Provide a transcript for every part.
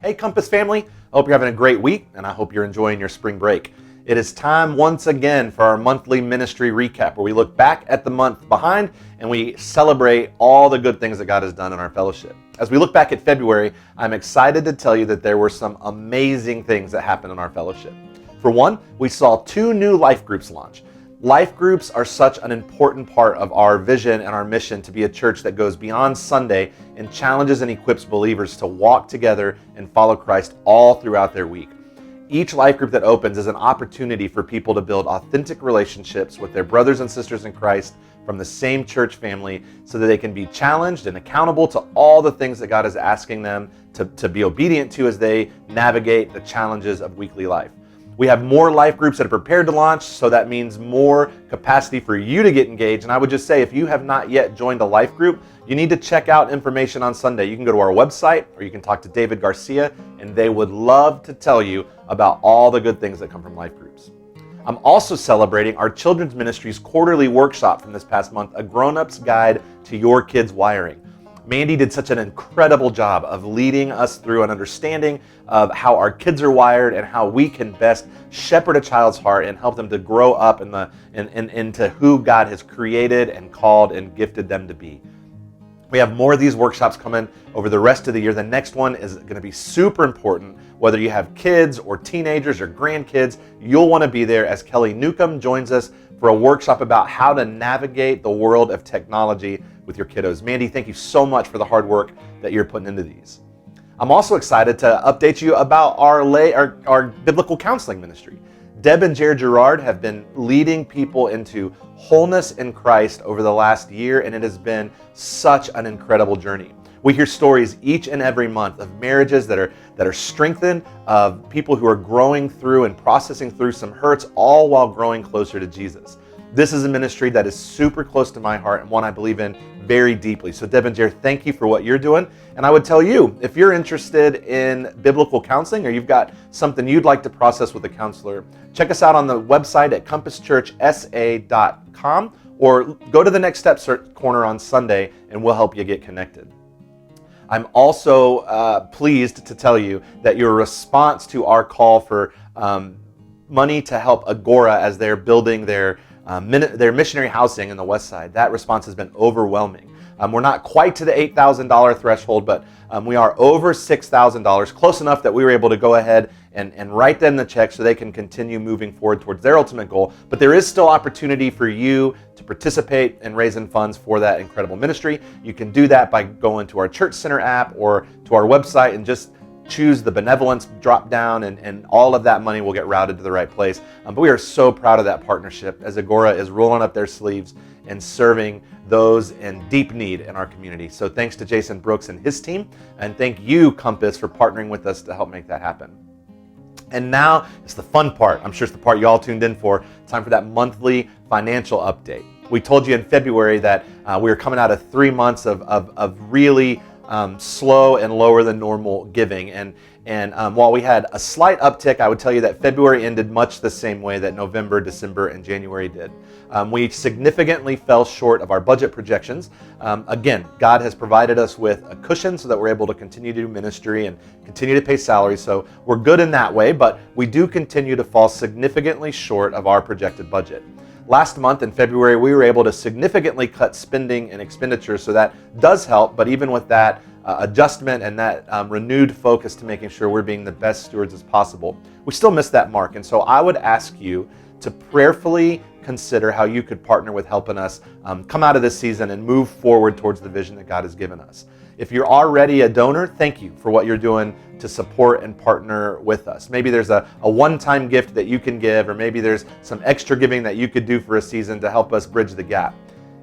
Hey Compass family, I hope you're having a great week and I hope you're enjoying your spring break. It is time once again for our monthly ministry recap where we look back at the month behind and we celebrate all the good things that God has done in our fellowship. As we look back at February, I'm excited to tell you that there were some amazing things that happened in our fellowship. For one, we saw 2 new life groups launch. Life groups are such an important part of our vision and our mission to be a church that goes beyond Sunday and challenges and equips believers to walk together and follow Christ all throughout their week. Each life group that opens is an opportunity for people to build authentic relationships with their brothers and sisters in Christ from the same church family so that they can be challenged and accountable to all the things that God is asking them to be obedient to as they navigate the challenges of weekly life. We have more life groups that are prepared to launch, so that means more capacity for you to get engaged. And I would just say, if you have not yet joined a life group, you need to check out information on Sunday. You can go to our website or you can talk to David Garcia, and they would love to tell you about all the good things that come from life groups. I'm also celebrating our children's ministry's quarterly workshop from this past month, A Grown-Up's Guide to Your Kids' Wiring. Mandy did such an incredible job of leading us through an understanding of how our kids are wired and how we can best shepherd a child's heart and help them to grow up into who God has created and called and gifted them to be. We have more of these workshops coming over the rest of the year. The next one is going to be super important. Whether you have kids or teenagers or grandkids, you'll want to be there as Kelly Newcomb joins us for a workshop about how to navigate the world of technology with your kiddos. Mandy, thank you so much for the hard work that you're putting into these. I'm also excited to update you about our biblical counseling ministry. Deb and Jared Gerard have been leading people into wholeness in Christ over the last year, and it has been such an incredible journey. We hear stories each and every month of marriages that are strengthened, of people who are growing through and processing through some hurts, all while growing closer to Jesus. This is a ministry that is super close to my heart and one I believe in very deeply. So Deb and Jared, thank you for what you're doing. And I would tell you, if you're interested in biblical counseling or you've got something you'd like to process with a counselor, check us out on the website at compasschurchsa.com or go to the Next Steps corner on Sunday and we'll help you get connected. I'm also pleased to tell you that your response to our call for money to help Agora as they're building their missionary housing in the West Side, that response has been overwhelming. We're not quite to the $8,000 threshold, but we are over $6,000, close enough that we were able to go ahead and write them the check so they can continue moving forward towards their ultimate goal. But there is still opportunity for you to participate and raising funds for that incredible ministry. You can do that by going to our Church Center app or to our website and just choose the benevolence drop down, and all of that money will get routed to the right place. But we are so proud of that partnership as Agora is rolling up their sleeves and serving those in deep need in our community. So thanks to Jason Brooks and his team, and thank you, Compass, for partnering with us to help make that happen. And now it's the fun part. I'm sure it's the part you all tuned in for. Time for that monthly financial update. We told you in February that we were coming out of 3 months of really slow and lower than normal giving. And while we had a slight uptick, I would tell you that February ended much the same way that November, December, and January did. We significantly fell short of our budget projections. Again, God has provided us with a cushion so that we're able to continue to do ministry and continue to pay salaries. So we're good in that way, but we do continue to fall significantly short of our projected budget. Last month in February, we were able to significantly cut spending and expenditures, so that does help. But even with that adjustment and that renewed focus to making sure we're being the best stewards as possible, we still missed that mark. And so I would ask you to prayerfully consider how you could partner with helping us come out of this season and move forward towards the vision that God has given us. If you're already a donor, thank you for what you're doing to support and partner with us. Maybe there's a one-time gift that you can give, or maybe there's some extra giving that you could do for a season to help us bridge the gap.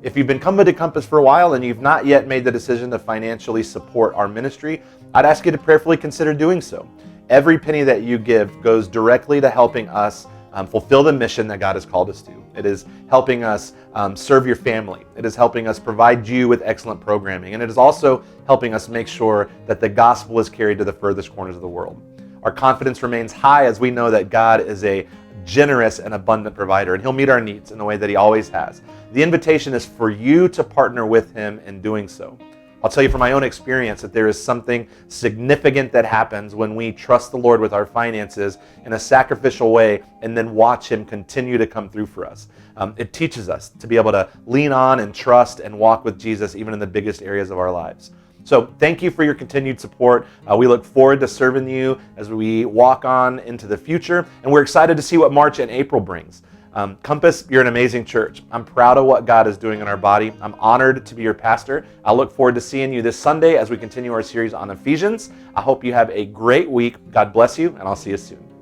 If you've been coming to Compass for a while and you've not yet made the decision to financially support our ministry, I'd ask you to prayerfully consider doing so. Every penny that you give goes directly to helping us fulfill the mission that God has called us to. It is helping us serve your family. It is helping us provide you with excellent programming. And it is also helping us make sure that the gospel is carried to the furthest corners of the world. Our confidence remains high as we know that God is a generous and abundant provider, and He'll meet our needs in the way that He always has. The invitation is for you to partner with Him in doing so. I'll tell you from my own experience that there is something significant that happens when we trust the Lord with our finances in a sacrificial way and then watch Him continue to come through for us. It teaches us to be able to lean on and trust and walk with Jesus even in the biggest areas of our lives. So thank you for your continued support. We look forward to serving you as we walk on into the future, and we're excited to see what March and April brings. Compass, you're an amazing church. I'm proud of what God is doing in our body. I'm honored to be your pastor. I look forward to seeing you this Sunday as we continue our series on Ephesians. I hope you have a great week. God bless you, and I'll see you soon.